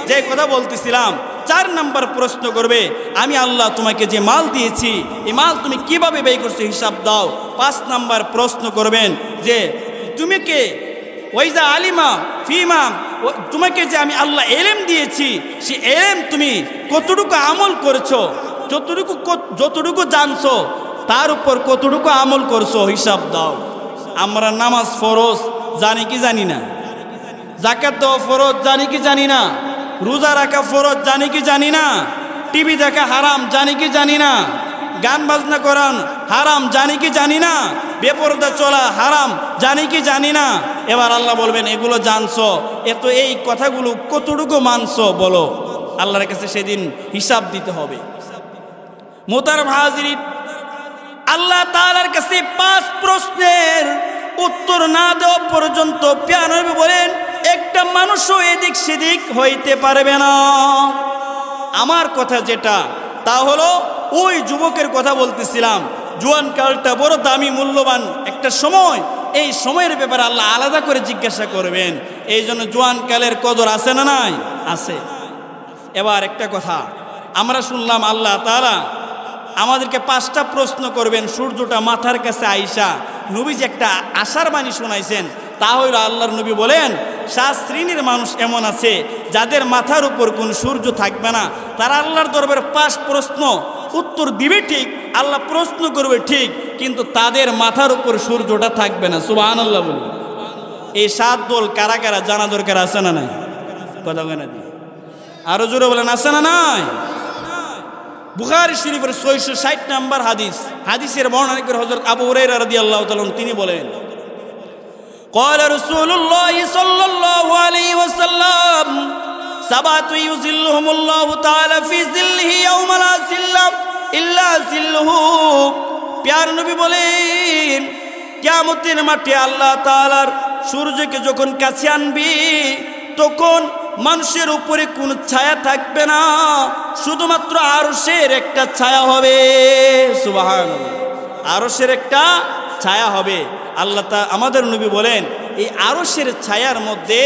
যে কথা বলতেছিলাম, 4 নাম্বার প্রশ্ন করবে, আমি আল্লাহ তোমাকে যে মাল দিয়েছি এই মাল তুমি কিভাবে ব্যয় করছো হিসাব দাও। 5 নাম্বার প্রশ্ন করবেন যে তুমি কে ওইজা আলিমা ফিমা, তোমাকে যে আমি আল্লাহ এলেম দিয়েছি সে এলেম তুমি কতটুকু আমল করেছো, যতটুকু জানছো তার উপর কতটুকু আমল করছো হিসাব দাও। আমরা নামাজ ফরজ জানি কি জানি না? যাকাত দেওয়া ফরজ জানি কি জানি না? রোজা রাখা ফরজ জানি কি জানি না? টিভি দেখা হারাম জানি কি জানি না? গান বাজনা করান হারাম জানি কি জানি না? বেপরদা চলা হারাম জানি কি জানি না? এবার আল্লাহ বলবেন এগুলো জানছো, এত এই কথাগুলো কতটুকু মানছো বলো। আল্লাহর কাছে সেদিন হিসাব দিতে হবে। মোহতারাম হাজিরিন, আল্লাহ তাআলার কাছে 5 প্রশ্নের উত্তর না দেওয়া পর্যন্ত প্রিয় নবী বলেন একটা মানুষও এদিক সেদিক হইতে পারবে না। আমার কথা যেটা তা হলো ওই যুবকের কথা বলতেছিলাম, জোয়ান কালটা বড় দামি মূল্যবান একটা সময়। এই সময়ের ব্যাপারে আল্লাহ আলাদা করে জিজ্ঞাসা করবেন। এই জন্য জোয়ান কালের কদর আছে না নাই? আছে। এবার একটা কথা আমরা শুনলাম, আল্লাহ তাআলা আমাদেরকে 5টা প্রশ্ন করবেন। সূর্যটা মাথার কাছে আইসা নবীজি একটা আশার বাণী শোনাইছেন। তা হইল আল্লাহর নবী বলেন 7 শ্রেণীর মানুষ এমন আছে যাদের মাথার উপর কোন সূর্য থাকবে না। তারা আল্লাহর দরবারে 5 প্রশ্ন উত্তর দিবে ঠিক, আল্লাহ প্রশ্ন করবে ঠিক, কিন্তু তাদের মাথার উপর সূর্যটা থাকবে না। সুবহানাল্লাহ বলি। এই 7 দল কারা কারা জানা দরকার আছে না নাই? কথা বলে না দিয়ে আরো জোরে বলেন, আছে না নাই? বুখারী শরীফের 660 নম্বর হাদিসের বর্ণনা করে হযরত আবু হুরায়রা রাদিয়াল্লাহু তাআলা তিনি বলেন, قال رسول الله صلى الله عليه وسلم سبعة يظلهم الله تعالى في ظله يوم لا ظل إلا ظله। প্যার নবী বলেন কিয়ামতের মাঠে আল্লাহ তাআলার সূর্যকে যখন কাছে আনবি তখন মানুষের উপরে কোনো ছায়া থাকবে না, শুধুমাত্র আরশের একটা ছায়া হবে। সুবহানাল্লাহ, আরশের একটা ছায়া হবে। আল্লাহ আমাদের নবী বলেন এই আরশের ছায়ার মধ্যে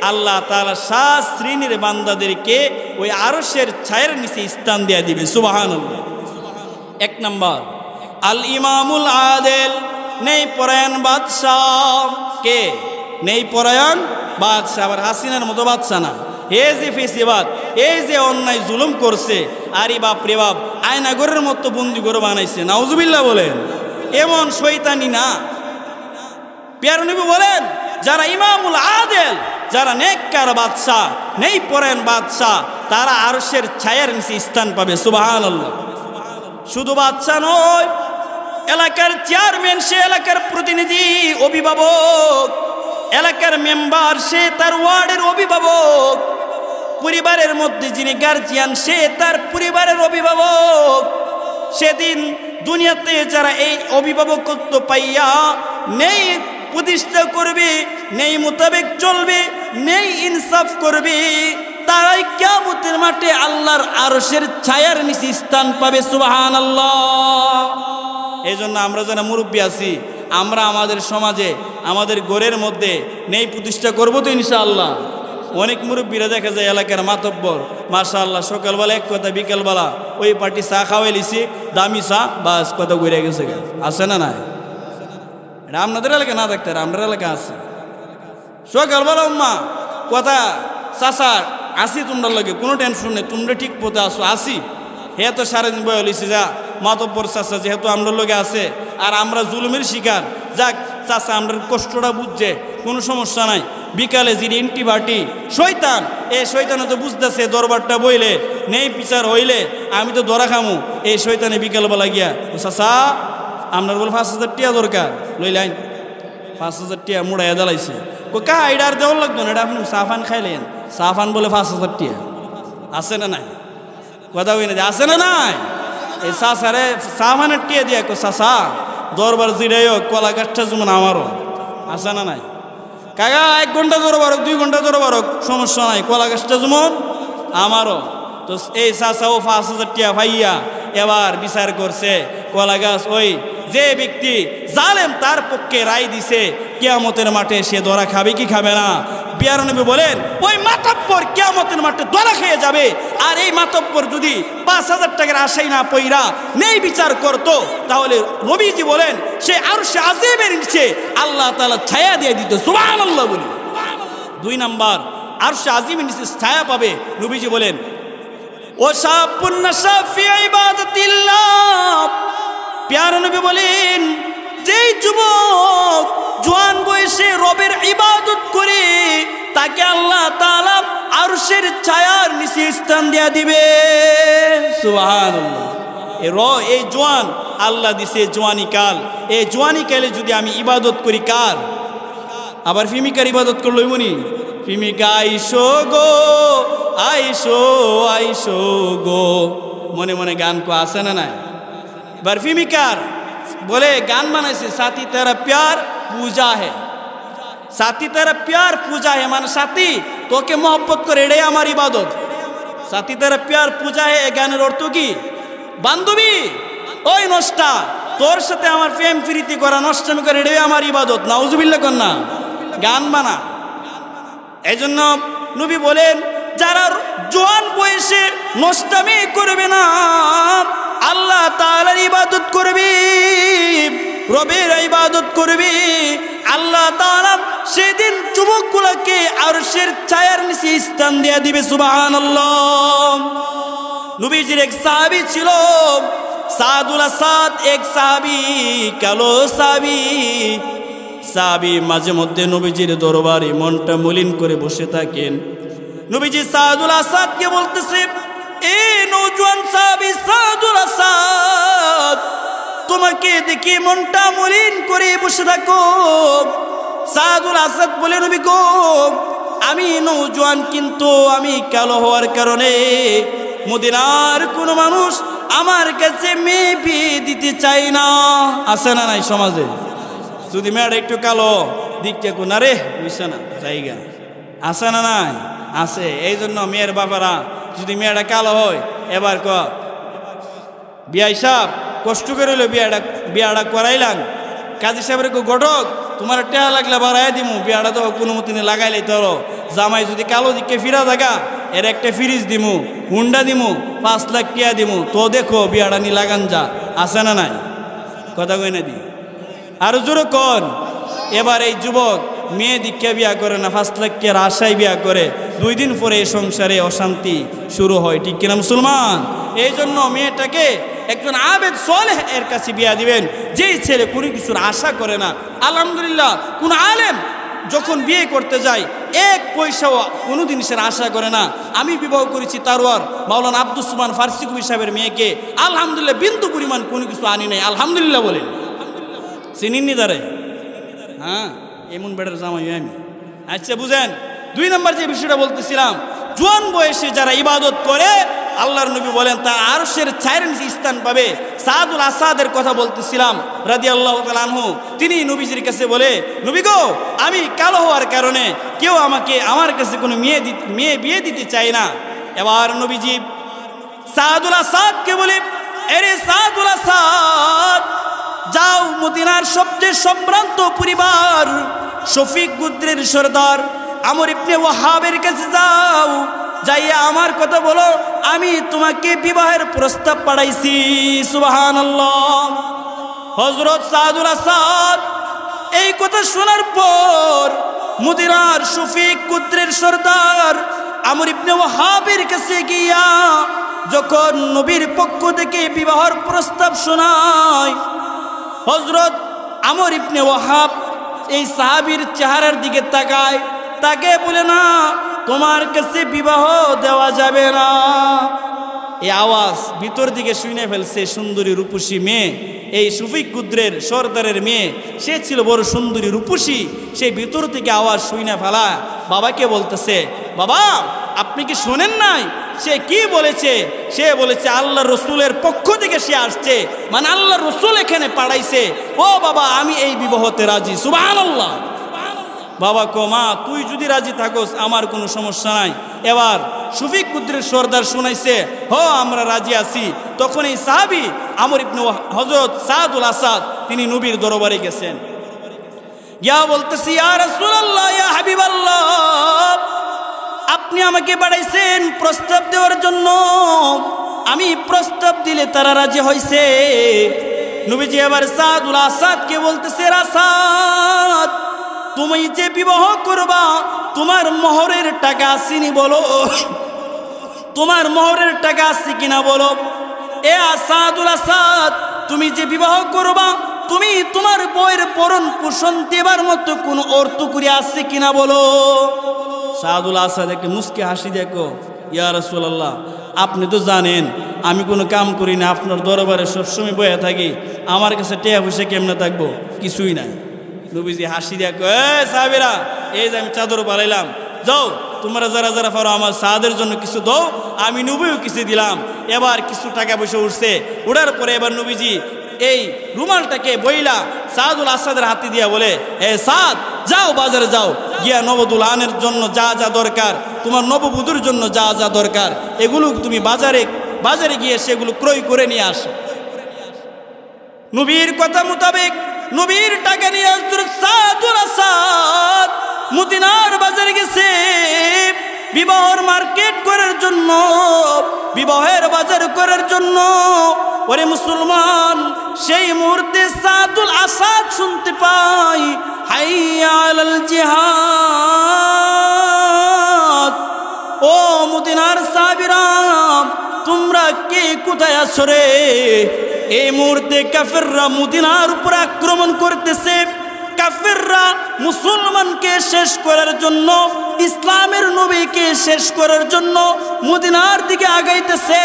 আল্লাহ তাআলা 7 শ্রেণীর বান্দাদেরকে ওই আরশের ছায়ার নিচে স্থান দেয়া দিবে। সুবহানাল্লাহ। 1 নাম্বার আল ইমামুল আদিল, নেই পরায়ণ বাদশাহ। কে? নেই পরায়ণ বাদশাহ। আবার হাসিনার মতো বাদশাহ না, এই যে ফেসিবাদ, এই যে অন্যায় জুলুম করছে, আরে বাপ রে বাপ, আয়নাগরের মতো বন্দি করে বানাইছে। নাউজুবিল্লাহ বলেন, এমন শয়তানি না। প্যারা নবী বলেন যারা ইমামুল আদিল, যারা নেককার বাদশাহ, নেই পরায়ণ বাদশাহ, তারা আরশের ছায়ার নিচে স্থান পাবে। সুবহানাল্লাহ। শুধু বাদশাহ নয়, এলাকার চেয়ারম্যান, সে এলাকার প্রতিনিধি, অভিভাবক, এলাকার মেম্বার, সে তার ওয়ার্ডের অভিভাবক, পরিবারের মধ্যে যিনি গার্জিয়ান, সে তার পরিবারের অভিভাবক। সেদিন দুনিয়াতে যারা এই অভিভাবকত্ব পাইয়া নেই প্রতিষ্ঠা করবে, নেই মোতাবেক চলবে, নেই ইনসাফ করবে, তারাই কিয়ামতের মাঠে আল্লাহর আরশের ছায়ার নিচে স্থান পাবে। সুবহানাল্লাহ। এই জন্য আমরা যারা মুরব্বী আছি, আমরা আমাদের সমাজে, আমাদের ঘরের মধ্যে নেই প্রতিষ্ঠা করবো তো ইনশাআল্লাহ। অনেক মুরব্বীরা দেখা যায় এলাকার মাতব্বর, মাশাআল্লাহ, সকালবেলা এক কথা, বিকালবেলা ওই পার্টি চা খাওয়াই লিছি, দামি চা, বাস কথা ঘুরে গেছে। আছে না নাই? এটা আপনাদের এলাকা না থাকতে, আপনার এলাকা আছে। সকালবেলা উম্মা কথা, চাচা আসি তোমরা লাগে, কোনো টেনশন নেই, তোমরা ঠিক পথে আসো, আসি। হে তো সারাদিন বয়ে লিছি, যা মাতব্বর চাচা যেহেতু আমরা লোকে আছে, আর আমরা জুলুমের শিকার, যাক চাচা আমরা কষ্টটা বুঝছে, কোনো সমস্যা নাই। বিকালে যিনি ইন্টিবাটি শয়তান, এই শয়তানে তো বুঝতেছে দরবারটা বইলে নেই বিচার হইলে আমি তো ধরা খামু। এই শয়তানে বিকালবেলা গিয়া, চাচা আপনার বলে 5,000 টিয়া দরকার, লইলেন 5,000 টিয়া মুড়াইয়া দালাইছে। কা এটা আর দেওয়ার লাগতো না, এটা আপনি সাফান খাইলেন, সাফান বলে 5,000 টিয়া। আছে না নাই? কথা বই না, আছে না নাই? এই চাচারে সাফানের টিয়া দিয়া চাচা দরবার জিরাই হোক, কলা গাছটা যেমন আমারও। আছে না নাই? কাকা 1 ঘন্টা ধরে বারক, 2 ঘন্টা ধরে বারক, সমস্যা নাই, কলা গাছটা যেমন আমারও। তো এই চাচাও 5,000 টিয়া ভাইয়া এবার বিচার করছে কলা গাছ। ওই যে ব্যক্তি জালেম তার পক্ষে রায় দিছে, কিয়ামতের মাঠে সে ধরা খাবে কি খাবে না? বিয়ার নবী বলেন ওই মাতব্বর কিয়ামতের মাঠে ধরা খেয়ে যাবে। আর এই মাতব্বর যদি 5,000 টাকার আশাই না পইরা নেই বিচার করতো, তাহলে নবীজি বলেন সে আরশে আজিমের নিচে আল্লাহ তাআলা ছায়া দিয়ে দিত। সুবহানাল্লাহ বলি। 2 নাম্বার, আরশে আজিমের নিচে ছায়া পাবে। নবীজি বলেন ও শাবুন নাশা ফি ইবাদাতিল্লাহ। প্যারা নবী বলেন যেই যুবক জওয়ান বয়সে রবের ইবাদত করে, তাকে আল্লাহ তাআলা আরশের ছায়ার নিচে স্থান দেয়া দিবে। সুবহানাল্লাহ। এই জওয়ান আল্লাহ দিছে জওয়ানি কাল, এই জওয়ানি কালে যদি আমি ইবাদত করি কার? আবার ফিমিকার ইবাদত করলো এমনি, ফিমিকা আইসো গো, আইসো আইসো গো, মনে মনে গান কো আছে না নাই? এবার ফিমিকার বলে গান বানাইছে, সাথী তেরা প্যার পূজা হে, সাথী তেরা প্যার পূজা হে, মানে সাথী তোকে মহব্বত করে এটাই আমার ইবাদত। সাথী তেরা প্যার পূজা হে, এই গানের অর্থ কি? বান্ধবী ওই নষ্টা, তোর সাথে আমার প্রেম প্রীতি করা, নষ্টামি করে এটাই আমার ইবাদত। নাউজুবিল্লাহ কন্যা গান বানা। এই জন্য নবী বলেন যারা জওয়ান বয়সে নষ্টামি করবে না, আল্লাহ তাআলার ইবাদত করবে, রবের ইবাদত করবে, আল্লাহ তাআলা সেদিন যুবকগুলোকে আরশের ছায়ার নিচে স্থান দেয়া দিবে। সুবহানাল্লাহ। নবীজির এক সাহাবী ছিল সাদুল আসাদ, এক সাহাবী, কালো সাহাবী মাঝে মধ্যে নবীজির দরবারে মনটা মলিন করে বসে থাকেন। নবীজি সাদুল আসাদকে বলতেছে, এ নওজোয়ান সাহাবী সাদুল আসাদ, তোমাকে দেখি মনটা মলিন করে বসে থাকো। সাদুল আসাদ বলে, নবী গো আমি নওজোয়ান, কিন্তু আমি কালো হওয়ার কারণে মদিনার কোনো মানুষ আমার কাছে মেয়ে বিয়ে দিতে চাই না। আছে না নাই সমাজে? যদি মেয়েটা একটু কালো দিকটা কোন রে বুঝছে না জায়গা, আছে না নাই? আছে। এই জন্য মেয়ের বাবারা যদি মেয়েটা কালো হয়, এবার বিয়াই সাহেব কষ্ট করে হইলো বিয়াটা করাইলাম, কাজী সাহেবের ঘটক তোমার টেহা লাগলে বাড়াই দিমু, বিয়াটা তো কোনো মতো লাগাইলাই তোর জামাই যদি কালো দিকে ফিরা থাকা, এর একটা ফ্রিজ দিমু, হুন্ডা দিমু, 5 লাখ টিয়া দিমু, তো দেখো বিয়াটা নি লাগান যা। আছে না নাই? কথা কই না দি আরো জোরে কন। এবার এই যুবক মেয়ে দীক্ষা বিয়া করে না, 5 লাখ টিয়ার আশায় বিয়া করে, 2 দিন পরে এই সংসারে অশান্তি শুরু হয়। ঠিক কিনা মুসলমান? এই জন্য মেয়েটাকে একজন আবেদ সালেহ এর কাছে বিয়া দিবেন, যেই ছেলে কোনো কিছুর আশা করে না। আলহামদুলিল্লাহ কোন আলেম যখন বিয়ে করতে যায় এক পয়সাও কোনো জিনিসের আশা করে না। আমি বিবাহ করেছি তারওয়ার মাওলানা আব্দুস সুবহান ফার্সি কবি সাহেবের মেয়েকে, আলহামদুলিল্লাহ বিন্দু পরিমাণ কোনো কিছু আনি নাই, আলহামদুলিল্লাহ বলেন। চিনিনি দাঁড়ে? হ্যাঁ, এমন বেটার জামাই আমি। আচ্ছা বুঝেন, 2 নম্বর যে বিষয়টা বলতেছিলাম, জোয়ান বয়সে যারা ইবাদত করে আল্লাহর নবী বলেন তা আরশের 4 ইঞ্চি স্থান পাবে। সাদুল আসাদের কথা বলতেছিলাম রাদিয়াল্লাহু তাআলা আনহু, তিনি নবীজির কাছে বলে, নবী গো, আমি কালো হওয়ার কারণে কেউ আমার কাছে কোনো মেয়ে বিয়ে দিতে চায় না। এবার নবীজি সাদুল আসাদকে বলে, আরে সাদুল আসাদ, যাও মদিনার সবচেয়ে সম্ভ্রান্ত পরিবার শফিক গোত্রের সরদার আমর ইবনে ওয়াহাবের কাছে যাও, যাইয়া আমার কথা বলো, আমি তোমাকে বিবাহের প্রস্তাব পাঠাইছি। সুবহানাল্লাহ। হযরত সাদুল আসাদ এই কথা শোনার পর মদিনার শফিক গোত্রের সরদার আমর ইবনে ওয়াহাবের কাছে গিয়া যখন নবীর পক্ষ থেকে বিবাহের প্রস্তাব শোনায়, হযরত আমর ইবনে ওয়াহাব এই সাহাবীর চেহারার দিকে তাকায়, তাকে বলে, না, তোমার কাছে বিবাহ দেওয়া যাবে না। এই আওয়াজ ভিতর দিকে শুনে ফেলছে সুন্দরী রূপসী মেয়ে, এই শফিক গোত্রের সরদারের মেয়ে, সে ছিল বড় সুন্দরী রূপসী। সেই ভিতর থেকে আওয়াজ শুনে ফেলা বাবাকে বলতেছে, বাবা আপনি কি শোনেন নাই সে কি বলেছে? সে বলেছে আল্লাহ রসুলের পক্ষ থেকে সে আসছে, মানে আল্লাহ রসুল এখানে পাঠাইছে। ও বাবা, আমি এই বিবাহতে রাজি। সুবহানাল্লাহ। বাবা কো, মা তুই যদি রাজি থাকোস আমার কোনো সমস্যা নাই। এবার শফিক গোত্রের সরদার শুনাইছে, হো আমরা রাজি আছি। তখন এই সাহাবী আমর ইবনে হযরত সাদুল আসাদ তিনি নবীর দরবারে গেছেন, গিয়া বলতেছি, ইয়া রাসূলুল্লাহ, ইয়া হাবিবাল্লাহ, আপনি আমাকে পাঠাইছেন প্রস্তাব দেওয়ার জন্য, আমি প্রস্তাব দিলে তারা রাজি হইছে। নবীজি এবার সাদুল আসাদকে বলতেছে, আসাদ, তুমি যে বিবাহ করবা তোমার মোহরের টাকা আসেনি বলো, তোমার মোহরের টাকা আছে কিনা বলো। এ সাদুল আসাদ, তুমি যে বিবাহ করবা তুমি তোমার বউয়ের পরণ পোষণ দেবার মতো কোনো অর্থ করে আছে কিনা বলো। সাদুল আসাদ একটা মুস্কি হাসি দেখো, ইয়া রাসূলুল্লাহ, আপনি তো জানেন আমি কোনো কাম করি না, আপনার দরবারে সবসময় বয়ে থাকি, আমার কাছে টাকা পয়সা কেমনে থাকবো, কিছুই নাই। নবীজি হাসি দেখো, সাহাবীরা, এই যে আমি চাদর পালাইলাম, যাও তোমরা যারা যারা পারো আমার সাদের জন্য কিছু দাও, আমি নবীও কিছু দিলাম। এবার কিছু টাকা পয়সা উঠছে, উঠার পরে এবার নবীজি এই রুমালটাকে বইলা সাদুল আসাদের হাতে দিয়া বলে, সাদ, যাও বাজারে যাও, গিয়া নবদুল আনের জন্য যা যা দরকার, তোমার নববধূর জন্য যা যা দরকার, এগুলো তুমি বাজারে গিয়ে সেগুলো ক্রয় করে নিয়ে আসো। নবীর কথা মোতাবেক নবীর টাকা নিয়ে সাদুল আসাদ মদিনার বাজারে গেছে বিবাহের মার্কেট করার জন্য, বিবাহের বাজার করার জন্য। ওরে মুসলমান, সেই মুহূর্তে সাদুল আসাদ শুনতে পাই, হাইয়া আলাল জিহাদ। ও মদিনার সাহাবীরা, তোমরা কে কোথায় আছো রে? এই মুহূর্তে কাফেররা মদিনার উপর আক্রমণ করতেছে। কাফেররা মুসলমানকে শেষ করার জন্য, ইসলামের নবীকে শেষ করার জন্য মদিনার দিকে আগাইতেছে।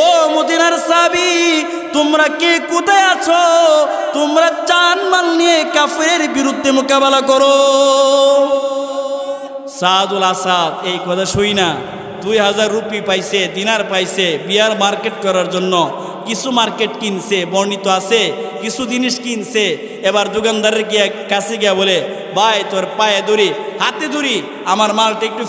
ও মদিনার সাহাবী, তোমরা কে কোথায় আছো? তোমরা জানমাল নিয়ে কাফেরের বিরুদ্ধে মোকাবেলা করো। সাদুল আসাদ এই কথা শুই না 2000 রুপি পাইছে, দিনার পাইছে বিয়ার মার্কেট করার জন্য। কিছু মার্কেট কিনছে, বর্ণিত আছে কিছু জিনিস কিনছে। এবার দোকানদারের কাছে গিয়া বলে, ভাই তোর পায়ে ধরি, হাতে ধরি, আমার মালটা একটু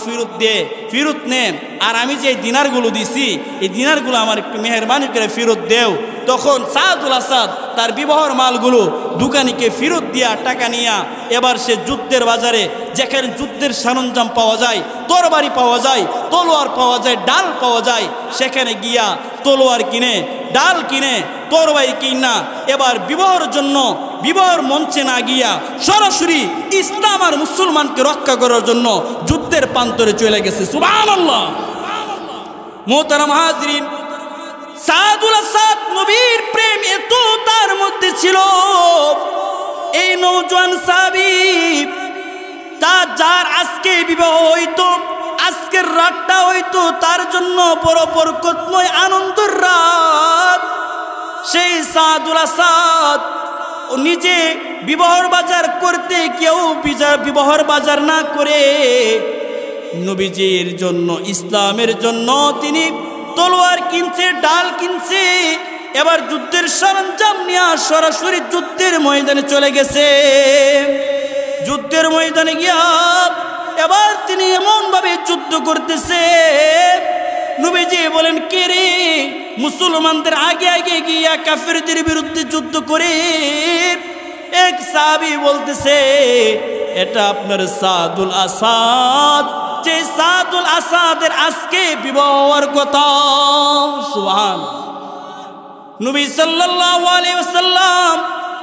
ফেরত নেন, আর আমি যে দিনারগুলো দিছি এই দিনারগুলো আমার একটু মেহরবানি করে ফেরত দেও। তখন সাদুল আসাদ তার বিবাহর মালগুলো দোকানিকে ফেরত দিয়া টাকা নিয়া এবার সে যুদ্ধের বাজারে, যেখানে যুদ্ধের সরঞ্জাম পাওয়া যায়, তরবারি পাওয়া যায়, তলোয়ার পাওয়া যায়, ডাল পাওয়া যায়, সেখানে গিয়া তলোয়ার কিনে, ডাল কিনে, তরবারি কিনা এবার বিবাহের জন্য বিবাহের মঞ্চে না গিয়া সরাসরি ইসলাম আর মুসলমানকে রক্ষা করার জন্য যুদ্ধের প্রান্তরে চলে গেছে। সুবহানাল্লাহ। মোহতারাম হাজরিন, সাদুল আসাদ নবীর প্রেম এত তার মধ্যে ছিল, এই নওজোয়ান সাহাবী আজকে বিবাহ হইতো, আজকের রাতটা হইতো তার জন্য বড় বরকতময় আনন্দের রাত। সেই সাদুল আসাদ নিজে বিবাহর বাজার করতে কেউ বিবাহর বাজার না করে নবীজির জন্য, ইসলামের জন্য তিনি তলোয়ার কিনছে, ডাল কিনছে, এবার যুদ্ধের সরঞ্জাম নিয়ে সরাসরি যুদ্ধের ময়দানে চলে গেছে। যুদ্ধের ময়দানে গিয়া এবার তিনি এমন ভাবে যুদ্ধ করতেছে, নবীজি বলেন কে রে মুসলমানদের আগে আগে গিয়া কাফেরদের বিরুদ্ধে যুদ্ধ করে? এক সাহাবী বলতেছে এটা আপনার সাদুল আসাদ, যে সাদুল আসাদের আজকে বিবাহ হওয়ার কথা। সুবহানাল্লাহ। নবী সাল্লাল্লাহু আলাইহি ওয়াসাল্লাম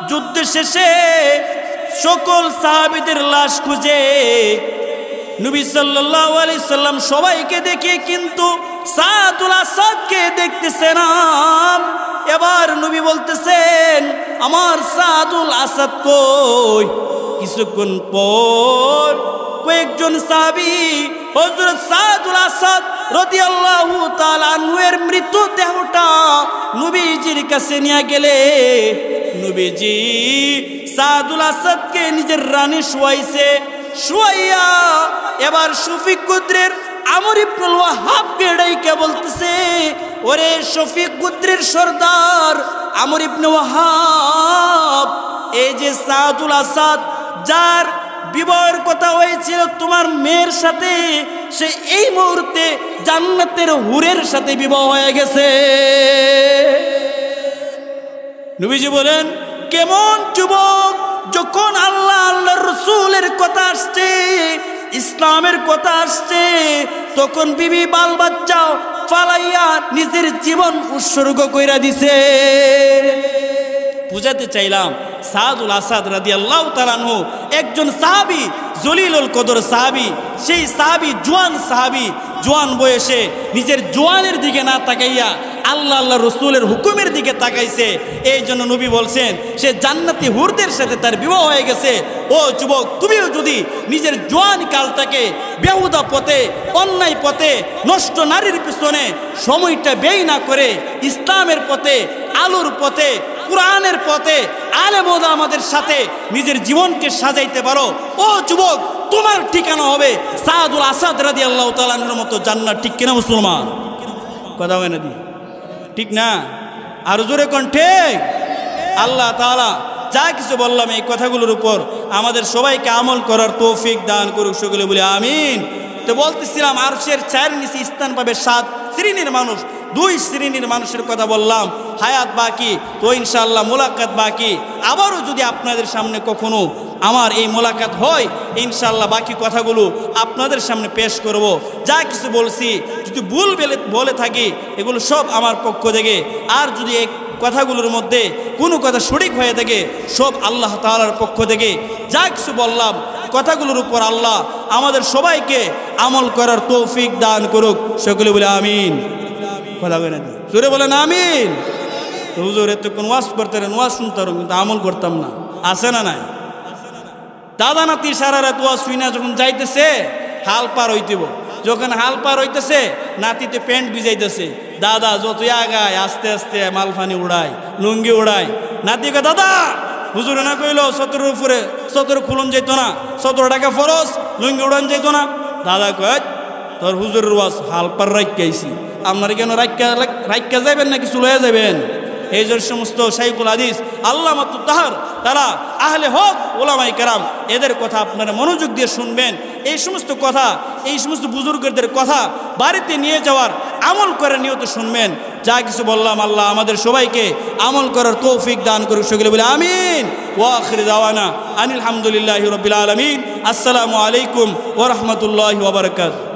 যুদ্ধ শেষে সকল সাহাবীদের লাশ খুঁজে নবী সাল্লাল্লাহু আলাইহি সাল্লাম সবাইকে দেখে কিন্তু সাদুল আসাদকে দেখতেছে না। এবার নবী বলতেছেন আমার সাদুল আসাদ কই? কিছুক্ষণ পর কয়েকজন সাহাবী হযরত সাদুল আসাদ রাদিয়াল্লাহু তাআলা আনহু এর মৃতদেহটা নবীজির কাছে নিয়ে গেলে নবীজি সাদুল আসাদকে নিজের রানী শোয়াইছে। শোয়াইয়া এবার শফিক গোত্রের আমর ইবনুল ওয়াহাবকে ডাইকা বলতেছে ওরে শফিক গোত্রের সর্দার আমর ইবনে ওয়াহাব, এই যে সাদুল আসাদ যার বিবাহের কথা হয়েছিল তোমার মেয়ের সাথে, সে এই মুহূর্তে জান্নাতের হুরের সাথে বিবাহ হয়ে গেছে। নবীজি বলেন কেমন যুবক, যখন আল্লাহ আল্লাহর রাসূলের কথা আসছে, ইসলামের কথা আসছে, তখন বিবি বাল বাচ্চা ফালাইয়া নিজের জীবন উৎসর্গ কইরা দিছে। বুঝাতে চাইলাম সাদুল আসাদ রাদিয়াল্লাহু তাআলা আনহু একজন সাহাবী, জলিলুল কদর সাহাবী। সেই সাহাবী জওয়ান সাহাবী, জওয়ান বয়সে নিজের জওয়ানের দিকে না তাকাইয়া আল্লাহ আল্লাহ রসুলের হুকুমের দিকে তাকাইছে। এই জন্য নবী বলছেন সে জান্নাতি হুরদের সাথে তার বিবাহ হয়ে গেছে। ও যুবক, তুমিও যদি নিজের জওয়ান কালটাকে বেহুদা পথে, অন্যায় পথে, নষ্ট নারীর পিছনে সময়টা ব্যয় না করে ইসলামের পথে, আলোর পথে, কোরআনের পথে, আলেম ওলামাদের সাথে নিজের জীবনকে সাজাইতে পারো, ও যুবক তোমার ঠিকানা হবে সাদুল আসাদ রাদিয়াল্লাহু তাআলা আনহুর মতো জান্নাত। ঠিক কিনা মুসলমান? কথা হয় না দি? ঠিক না? আর জোরে কোন ঠিক? আল্লাহ তাআলা যা কিছু বললাম এই কথাগুলোর উপর আমাদের সবাইকে আমল করার তৌফিক দান করুক, সকলে বলি আমিন। তো বলতেছিলাম আরশের চায়ের নিচে স্থান পাবে 7 শ্রেণীর মানুষ। 2 শ্রেণীর মানুষের কথা বললাম, হায়াত বাকি, তো ইনশাআল্লাহ মোলাকাত বাকি। আবারও যদি আপনাদের সামনে কখনো আমার এই মোলাকাত হয়, ইনশাআল্লাহ বাকি কথাগুলো আপনাদের সামনে পেশ করব। যা কিছু বলছি যদি ভুল বলে থাকি এগুলো সব আমার পক্ষ থেকে, আর যদি এই কথাগুলোর মধ্যে কোনো কথা সঠিক হয়ে থাকে সব আল্লাহ তাআলার পক্ষ থেকে। যা কিছু বললাম কথাগুলোর উপর আল্লাহ আমাদের সবাইকে আমল করার তৌফিক দান করুক, সকলে বলে আমিন। কথা বলে না জোরে বলেন আমিন। হুজুর এতক্ষণ ওয়াজ করতেন, ওয়াজ শুনতাম কিন্তু আমল করতাম না, আছে না নাই? দাদা নাতি সারা রাত ওয়াজ শুই না, যখন যাইতেছে হাল পার হইতেব, যখন হাল পার হইতেছে নাতিতে প্যান্ট ভিজাইতেছে, দাদা যতই আগায় আস্তে আস্তে মালফানি উড়ায়, লুঙ্গি উড়ায়। নাতিকে দাদা হুজুরে না কইল 17 উপরে 17 খুলন যেত না, 17 টাকা ফরজ, লুঙ্গি উড়ান যেত না। দাদা কয় তোর হুজুরের ওয়াজ হাল পার রাখছি, আপনারা কেন রাখা যাবেন নাকি চলে যাবেন? এই যে সমস্ত শাইখুল হাদিস আল্লামা তাহার তারা আহলে হক ওলামায়ে কেরাম, এদের কথা আপনারা মনোযোগ দিয়ে শুনবেন। এই সমস্ত কথা, এই সমস্ত বুজুর্গদের কথা বাড়িতে নিয়ে যাওয়ার, আমল করে নিয়ত শুনবেন। যা কিছু বললাম আল্লাহ আমাদের সবাইকে আমল করার তৌফিক দান করুক, সকলে বলে আমিন। ওয়া আখির দাওয়ানা আনিল হামদুলিল্লাহি রাব্বিল আলামিন। আসসালামু আলাইকুম ওয়া রাহমাতুল্লাহি ওয়া বারাকাতুহু।